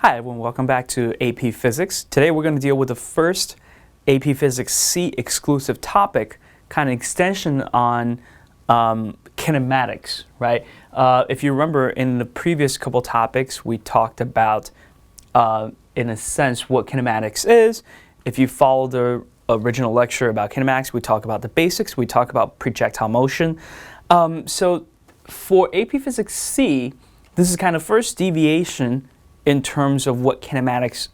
Hi everyone, welcome back to AP Physics. Today we're going to deal with the first AP Physics C exclusive topic, kind of extension on kinematics, right? If you remember in the previous couple topics, we talked about, in a sense, what kinematics is. If you follow the original lecture about kinematics, we talk about the basics, we talk about projectile motion. So for AP Physics C, this is kind of first deviation in terms of what kinematics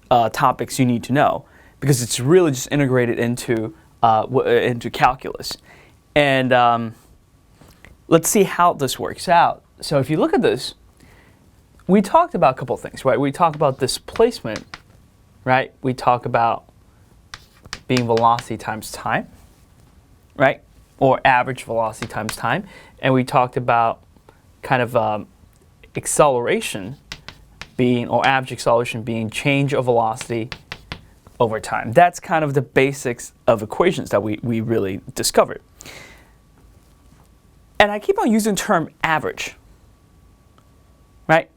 topics you need to know, because it's really just integrated into calculus. And let's see how this works out. So if you look at this, we talked about a couple of things, right? We talked about displacement, right? We talk about being velocity times time, right? Or average velocity times time. And we talked about kind of acceleration being, or average acceleration being change of velocity over time. That's kind of the basics of equations that we really discovered. And I keep on using the term average, right?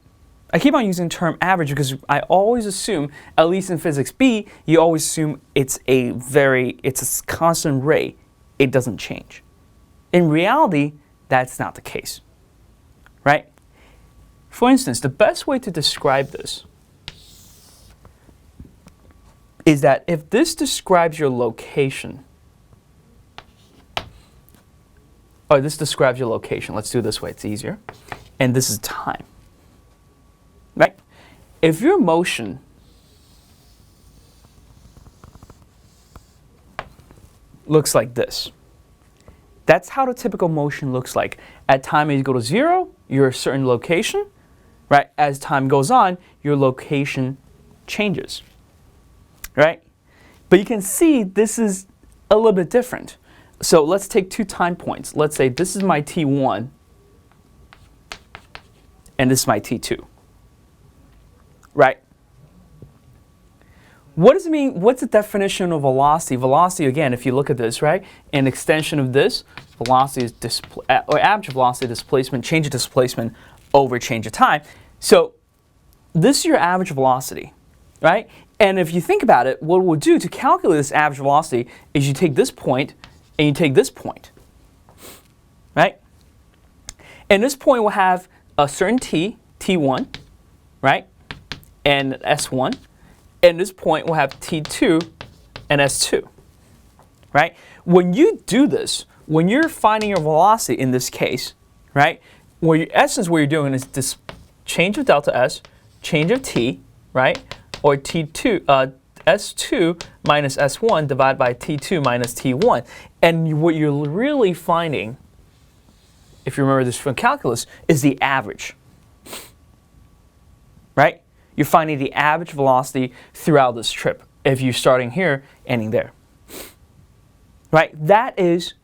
I keep on using the term average because I always assume, at least in physics B, you always assume it's a constant rate. It doesn't change. In reality, that's not the case, right? For instance, the best way to describe this is that if this describes your location, or this describes your location, let's do it this way, it's easier, and this is time, right? If your motion looks like this, that's how the typical motion looks like. At time equal to 0, you're a certain location, right? As time goes on, your location changes, right? But you can see this is a little bit different. So let's take two time points. Let's say this is my T1 and this is my T2, right? What does it mean? What's the definition of velocity? Velocity, again, if you look at this, right? An extension of this, velocity is or average velocity displacement, change of displacement over change of time. So this is your average velocity, right? And if you think about it, what we'll do to calculate this average velocity is you take this point and you take this point, right? And this point will have a certain t, T1, right? And S1. And this point will have T2 and S2, right? When you do this, when you're finding your velocity in this case, right? Where in essence what you're doing is this change of delta S, change of T, right? Or T2, S2 minus S1 divided by T2 minus T1. And what you're really finding, if you remember this from calculus, is the average, right? You're finding the average velocity throughout this trip if you're starting here, ending there, right? That is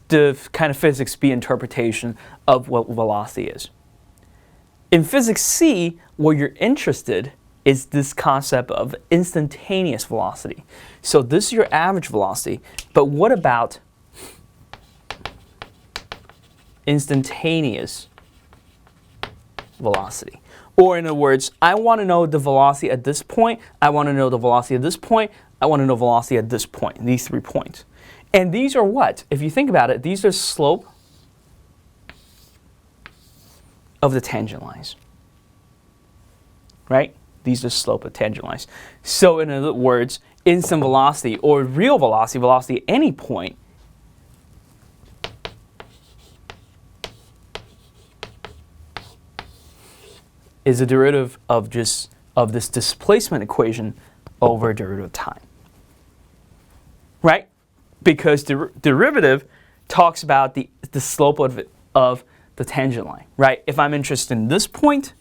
the kind of physics B interpretation of what velocity is. In physics C, what you're interested is this concept of instantaneous velocity. So this is your average velocity, but what about instantaneous velocity? Or in other words, I want to know the velocity at this point, I want to know the velocity at this point, I want to know velocity at this point, these 3 points. And these are what? If you think about it, these are slope of the tangent lines, right? These are slope of tangent lines. So in other words, instant velocity or real velocity, velocity at any point, is a derivative of this displacement equation over derivative of time, right? Because the derivative talks about the slope of the tangent line, right? If I'm interested in this point,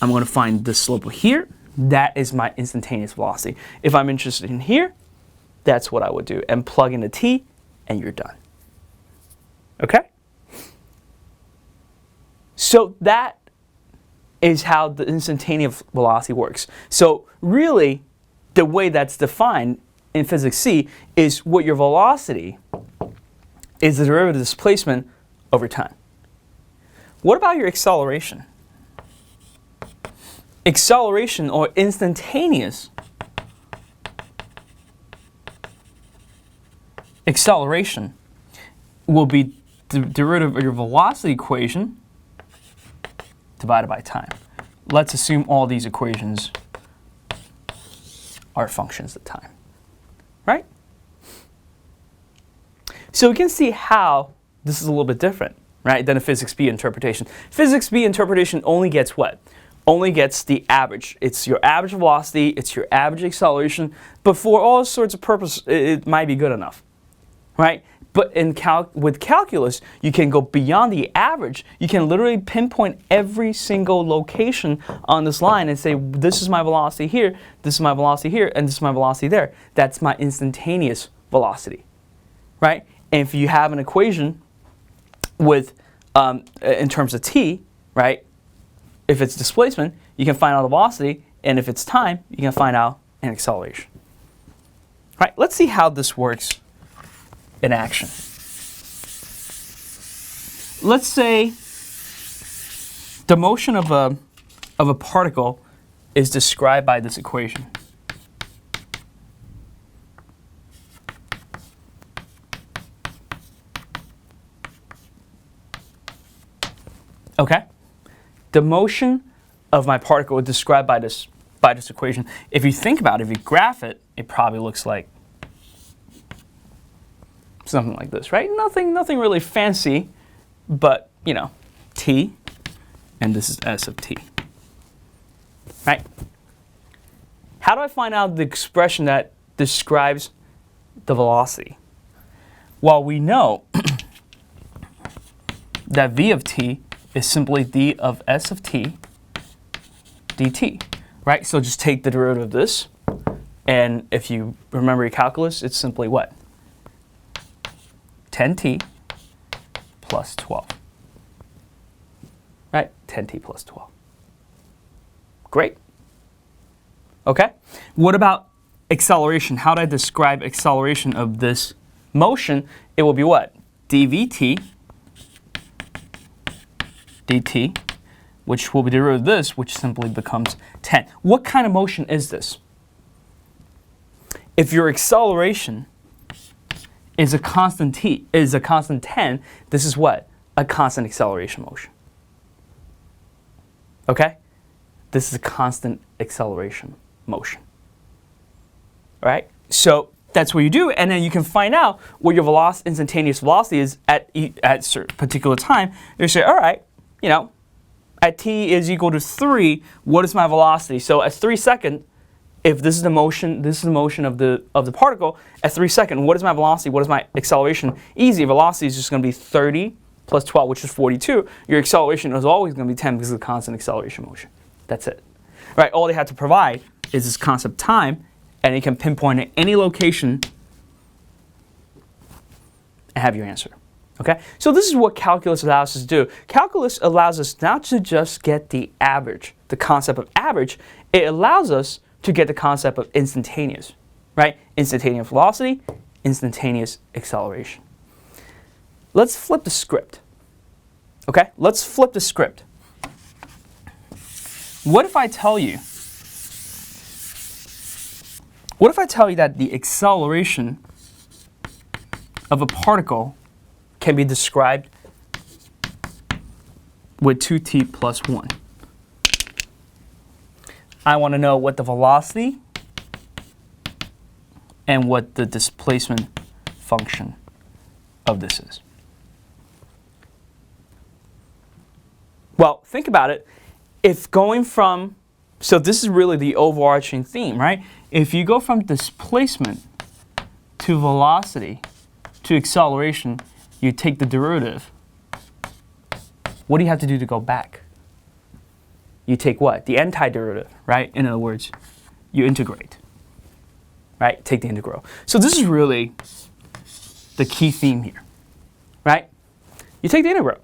I'm going to find the slope here. That is my instantaneous velocity. If I'm interested in here, that's what I would do. And plug in a t, and you're done. Okay? So that is how the instantaneous velocity works. So really, the way that's defined in physics C is what your velocity is the derivative of displacement over time. What about your acceleration? acceleration or instantaneous acceleration will be the derivative of your velocity equation divided by time. Let's assume all these equations are functions of time, right? So we can see how this is a little bit different, right, than a physics B interpretation. Physics B interpretation only gets what? Only gets the average. It's your average velocity, it's your average acceleration, but for all sorts of purposes, it might be good enough, right? But with calculus, you can go beyond the average. You can literally pinpoint every single location on this line and say, this is my velocity here, this is my velocity here, and this is my velocity there. That's my instantaneous velocity, right? And if you have an equation with, in terms of t, right, if it's displacement, you can find out the velocity, and if it's time, you can find out an acceleration. All right, let's see how this works in action. Let's say the motion of a particle is described by this equation. Okay? The motion of my particle is described by this equation. If you think about it, if you graph it, it probably looks like something like this, right? Nothing really fancy, but you know, t, and this is s of t, right? How do I find out the expression that describes the velocity? Well, we know that v of t is simply d of s of t dt, right? So just take the derivative of this, and if you remember your calculus, it's simply what? 10t plus 12, right? 10t plus 12. Great. Okay. What about acceleration? How do I describe acceleration of this motion? It will be what? dvt dt, which will be the derivative of this, which simply becomes 10. What kind of motion is this? If your acceleration is a constant t, is a constant 10, this is what? A constant acceleration motion. Okay? This is a constant acceleration motion. All right? So that's what you do, and then you can find out what your instantaneous velocity is at a particular time. You say, all right, you know, at t is equal to 3, what is my velocity? So at 3 seconds, if this is the motion of the particle, at 3 seconds, what is my velocity? What is my acceleration? Easy. Velocity is just going to be 30 plus 12, which is 42. Your acceleration is always going to be 10 because of the constant acceleration motion. That's it. Right? All they have to provide is this concept time, and you can pinpoint at any location and have your answer. Okay? So this is what calculus allows us to do. Calculus allows us not to just get the average, the concept of average. It allows us to get the concept of instantaneous, right? Instantaneous velocity, instantaneous acceleration. Let's flip the script. Okay? Let's flip the script. What if I tell you that the acceleration of a particle can be described with 2t plus 1? I want to know what the velocity and what the displacement function of this is. Well, think about it. If going from, so this is really the overarching theme, right? If you go from displacement to velocity to acceleration, you take the derivative. What do you have to do to go back? You take what? The antiderivative, right? In other words, you integrate, right? Take the integral. So this is really the key theme here, right? You take the integral.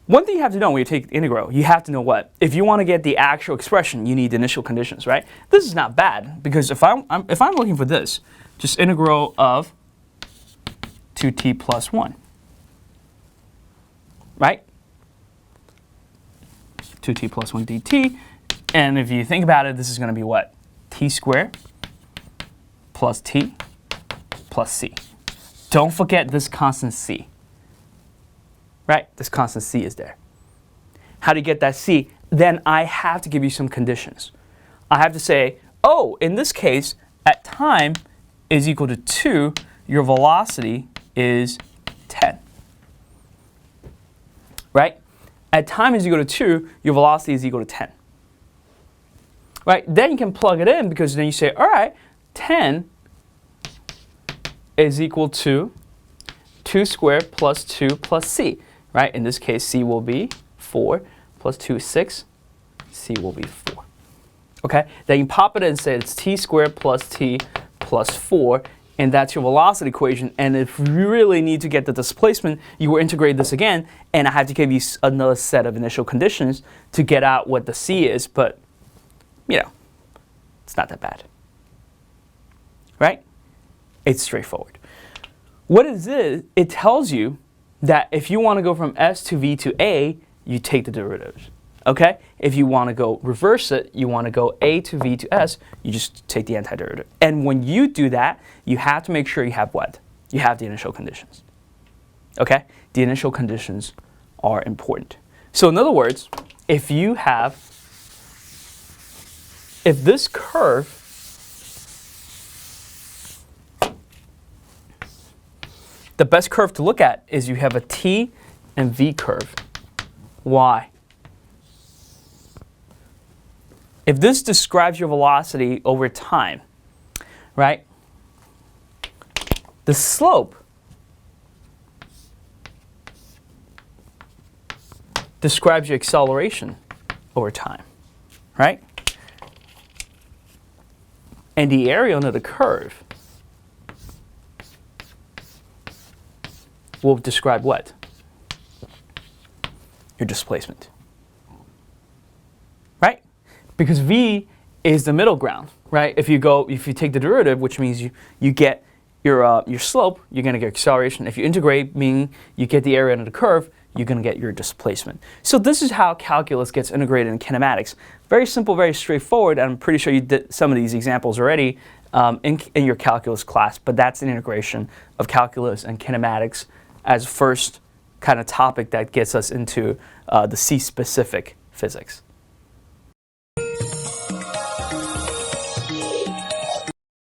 One thing you have to know when you take the integral, you have to know what? If you want to get the actual expression, you need the initial conditions, right? This is not bad, because if I'm looking for this, just integral of 2t plus 1, right? 2t plus 1 dt, And if you think about it, this is going to be what? T squared plus t plus c. Don't forget this constant c. Right? This constant c is there. How do you get that c? Then I have to give you some conditions. I have to say, oh, in this case, at time is equal to 2, your velocity is 10. Right? At time is equal to 2, your velocity is equal to 10. Right? Then you can plug it in because then you say, all right, 10 is equal to 2 squared plus 2 plus c. Right? In this case, c will be 4 plus 2 is 6. C will be 4. Okay? Then you pop it in and say it's t squared plus t plus 4, and that's your velocity equation. And if you really need to get the displacement, you will integrate this again, and I have to give you another set of initial conditions to get out what the c is, but, you know, it's not that bad. Right? It's straightforward. What it is, it tells you that if you want to go from s to v to a, you take the derivatives. Okay? If you want to go reverse it, you want to go a to v to s, you just take the antiderivative. And when you do that, you have to make sure you have what? You have the initial conditions. Okay? The initial conditions are important. So in other words, if this curve the best curve to look at is you have a t and v curve. Why? If this describes your velocity over time, right? The slope describes your acceleration over time, right? And the area under the curve will describe what? Your displacement. Right? Because v is the middle ground, right? If you take the derivative, which means you get your slope, you're going to get acceleration. If you integrate, meaning you get the area under the curve, you're going to get your displacement. So this is how calculus gets integrated in kinematics. Very simple, very straightforward. I'm pretty sure you did some of these examples already in your calculus class, but that's an integration of calculus and kinematics as first kind of topic that gets us into the C-specific physics.